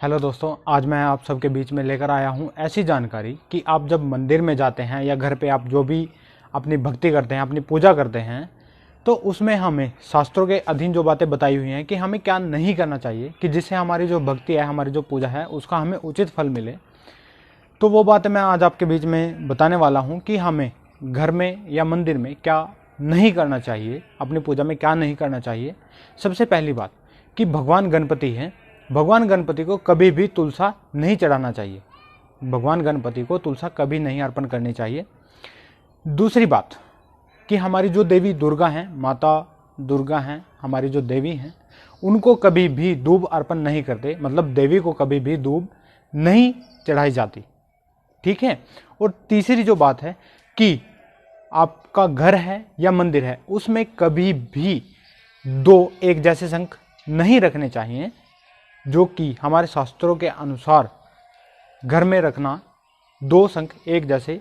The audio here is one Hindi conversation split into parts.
हेलो दोस्तों, आज मैं आप सबके बीच में लेकर आया हूं ऐसी जानकारी कि आप जब मंदिर में जाते हैं या घर पे आप जो भी अपनी भक्ति करते हैं, अपनी पूजा करते हैं, तो उसमें हमें शास्त्रों के अधीन जो बातें बताई हुई हैं कि हमें क्या नहीं करना चाहिए कि जिससे हमारी जो भक्ति है, हमारी जो पूजा है, उसका हमें उचित फल मिले। तो वो बातें मैं आज आपके बीच में बताने वाला हूँ कि हमें घर में या मंदिर में क्या नहीं करना चाहिए, अपनी पूजा में क्या नहीं करना चाहिए। सबसे पहली बात कि भगवान गणपति हैं, भगवान गणपति को कभी भी तुलसा नहीं चढ़ाना चाहिए। भगवान गणपति को तुलसा कभी नहीं अर्पण करनी चाहिए। दूसरी बात कि हमारी जो देवी दुर्गा हैं, माता दुर्गा हैं, हमारी जो देवी हैं, उनको कभी भी दूब अर्पण नहीं करते, मतलब देवी को कभी भी दूब नहीं चढ़ाई जाती, ठीक है। और तीसरी जो बात है कि आपका घर है या मंदिर है, उसमें कभी भी दो एक जैसे शंख नहीं रखने चाहिए, जो कि हमारे शास्त्रों के अनुसार घर में रखना दो शंख एक जैसे,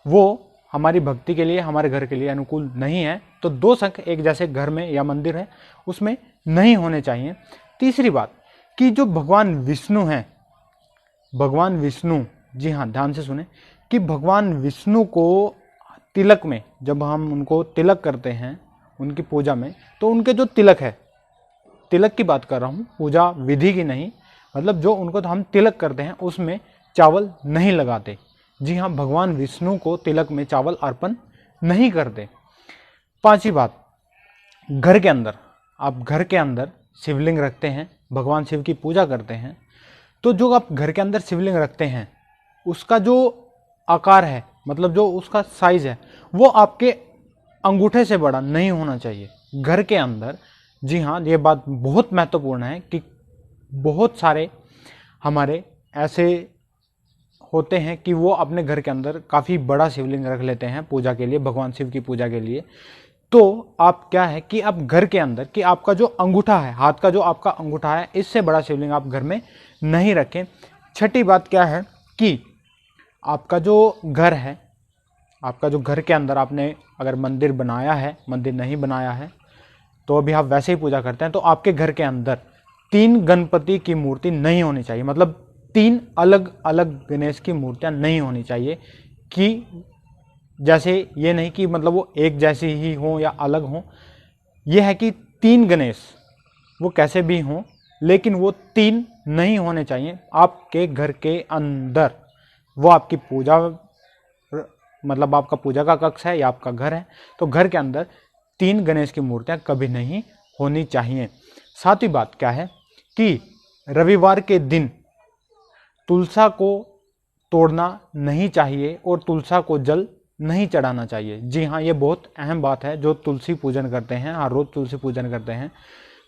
वो हमारी भक्ति के लिए, हमारे घर के लिए अनुकूल नहीं है। तो दो शंख एक जैसे घर में या मंदिर है उसमें नहीं होने चाहिए। तीसरी बात कि जो भगवान विष्णु हैं, भगवान विष्णु, जी हाँ ध्यान से सुने, कि भगवान विष्णु को तिलक में जब हम उनको तिलक करते हैं उनकी पूजा में, तो उनके जो तिलक है, तिलक की बात कर रहा हूँ, पूजा विधि की नहीं, मतलब जो उनको तो हम तिलक करते हैं उसमें चावल नहीं लगाते। जी हाँ, भगवान विष्णु को तिलक में चावल अर्पण नहीं करते। पांचवी बात, घर के अंदर, आप घर के अंदर शिवलिंग रखते हैं, भगवान शिव की पूजा करते हैं, तो जो आप घर के अंदर शिवलिंग रखते हैं उसका जो आकार है, मतलब जो उसका साइज है, वो आपके अंगूठे से बड़ा नहीं होना चाहिए घर के अंदर। जी हाँ, ये बात बहुत महत्वपूर्ण है कि बहुत सारे हमारे ऐसे होते हैं कि वो अपने घर के अंदर काफ़ी बड़ा शिवलिंग रख लेते हैं पूजा के लिए, भगवान शिव की पूजा के लिए। तो आप क्या है कि आप घर के अंदर कि आपका जो अंगूठा है, हाथ का जो आपका अंगूठा है, इससे बड़ा शिवलिंग आप घर में नहीं रखें। छठी बात क्या है कि आपका जो घर है, आपका जो घर के अंदर आपने अगर मंदिर बनाया है, मंदिर नहीं बनाया है तो अभी आप वैसे ही पूजा करते हैं, तो आपके घर के अंदर 3 गणपति की मूर्ति नहीं होनी चाहिए, मतलब 3 अलग अलग गणेश की मूर्तियां नहीं होनी चाहिए। कि जैसे ये नहीं कि मतलब वो एक जैसी ही हो या अलग हो, ये है कि 3 गणेश वो कैसे भी हों, लेकिन वो 3 नहीं होने चाहिए आपके घर के अंदर। वो आपकी पूजा, मतलब आपका पूजा का कक्ष है या आपका घर है, तो घर के अंदर 3 गणेश की मूर्तियां कभी नहीं होनी चाहिए। सातवीं बात क्या है कि रविवार के दिन तुलसा को तोड़ना नहीं चाहिए और तुलसा को जल नहीं चढ़ाना चाहिए। जी हाँ, ये बहुत अहम बात है। जो तुलसी पूजन करते हैं, हर रोज तुलसी पूजन करते हैं,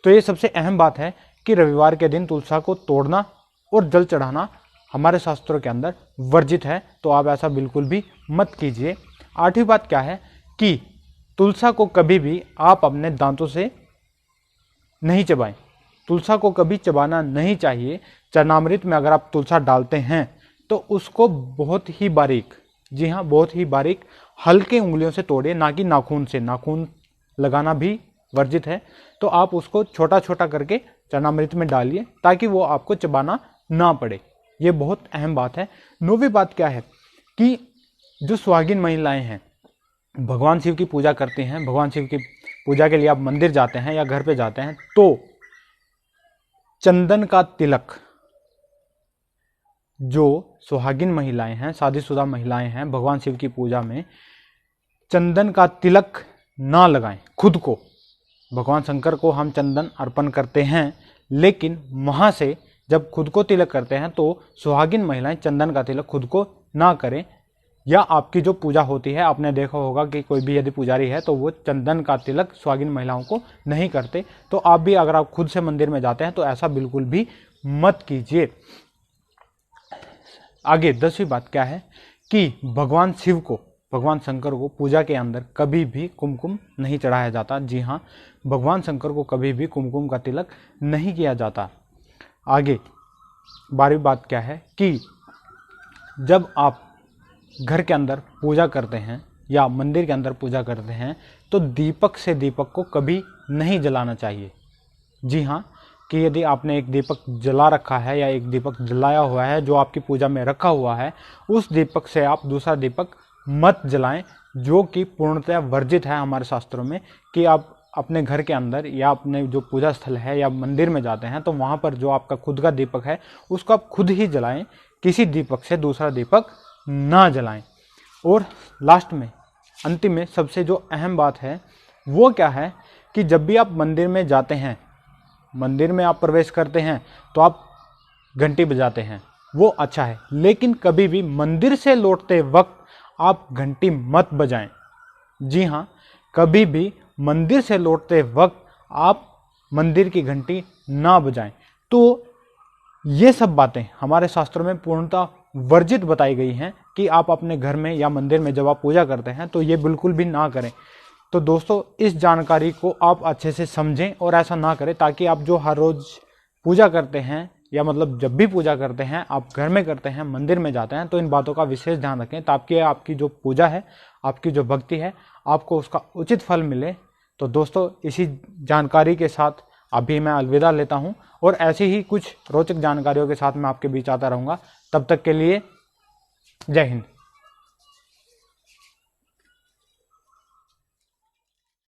तो ये सबसे अहम बात है कि रविवार के दिन तुलसा को तोड़ना और जल चढ़ाना हमारे शास्त्रों के अंदर वर्जित है, तो आप ऐसा बिल्कुल भी मत कीजिए। आठवीं बात क्या है कि तुलसा को कभी भी आप अपने दांतों से नहीं चबाएं। तुलसा को कभी चबाना नहीं चाहिए। चरणामृत में अगर आप तुलसा डालते हैं तो उसको बहुत ही बारीक, जी हाँ बहुत ही बारीक, हल्के उंगलियों से तोड़िए, ना कि नाखून से। नाखून लगाना भी वर्जित है, तो आप उसको छोटा छोटा करके चरणामृत में डालिए ताकि वो आपको चबाना ना पड़े। ये बहुत अहम बात है। 9वीं बात क्या है कि जो सुहागिन महिलाएं हैं, भगवान शिव की पूजा करते हैं, भगवान शिव की पूजा के लिए आप मंदिर जाते हैं या घर पे जाते हैं, तो चंदन का तिलक, जो सुहागिन महिलाएं हैं, शादीशुदा महिलाएं हैं, भगवान शिव की पूजा में चंदन का तिलक ना लगाएं खुद को। भगवान शंकर को हम चंदन अर्पण करते हैं, लेकिन वहां से जब खुद को तिलक करते हैं तो सुहागिन महिलाएं चंदन का तिलक खुद को ना करें। या आपकी जो पूजा होती है, आपने देखा होगा कि कोई भी यदि पुजारी है तो वो चंदन का तिलक सुहागिन महिलाओं को नहीं करते, तो आप भी अगर आप खुद से मंदिर में जाते हैं तो ऐसा बिल्कुल भी मत कीजिए। आगे 10वीं बात क्या है कि भगवान शिव को, भगवान शंकर को पूजा के अंदर कभी भी कुमकुम नहीं चढ़ाया जाता। जी हाँ, भगवान शंकर को कभी भी कुमकुम का तिलक नहीं किया जाता। आगे 12वीं बात क्या है कि जब आप घर के अंदर पूजा करते हैं या मंदिर के अंदर पूजा करते हैं तो दीपक से दीपक को कभी नहीं जलाना चाहिए। जी हाँ, कि यदि आपने एक दीपक जला रखा है या एक दीपक जलाया हुआ है जो आपकी पूजा में रखा हुआ है, उस दीपक से आप दूसरा दीपक मत जलाएं, जो कि पूर्णतः वर्जित है हमारे शास्त्रों में। कि आप अपने घर के अंदर या अपने जो पूजा स्थल है या मंदिर में जाते हैं तो वहाँ पर जो आपका खुद का दीपक है उसको आप खुद ही जलाएं, किसी दीपक से दूसरा दीपक ना जलाएं। और लास्ट में, अंतिम में, सबसे जो अहम बात है वो क्या है कि जब भी आप मंदिर में जाते हैं, मंदिर में आप प्रवेश करते हैं तो आप घंटी बजाते हैं, वो अच्छा है, लेकिन कभी भी मंदिर से लौटते वक्त आप घंटी मत बजाएं। जी हाँ, कभी भी मंदिर से लौटते वक्त आप मंदिर की घंटी ना बजाएं। तो ये सब बातें हमारे शास्त्रों में पूर्णतः वर्जित बताई गई हैं कि आप अपने घर में या मंदिर में जब आप पूजा करते हैं तो ये बिल्कुल भी ना करें। तो दोस्तों, इस जानकारी को आप अच्छे से समझें और ऐसा ना करें, ताकि आप जो हर रोज़ पूजा करते हैं या मतलब जब भी पूजा करते हैं, आप घर में करते हैं, मंदिर में जाते हैं, तो इन बातों का विशेष ध्यान रखें ताकि आपकी जो पूजा है, आपकी जो भक्ति है, आपको उसका उचित फल मिले। तो दोस्तों, इसी जानकारी के साथ अभी मैं अलविदा लेता हूं और ऐसी ही कुछ रोचक जानकारियों के साथ मैं आपके बीच आता रहूँगा। तब तक के लिए जय हिंद।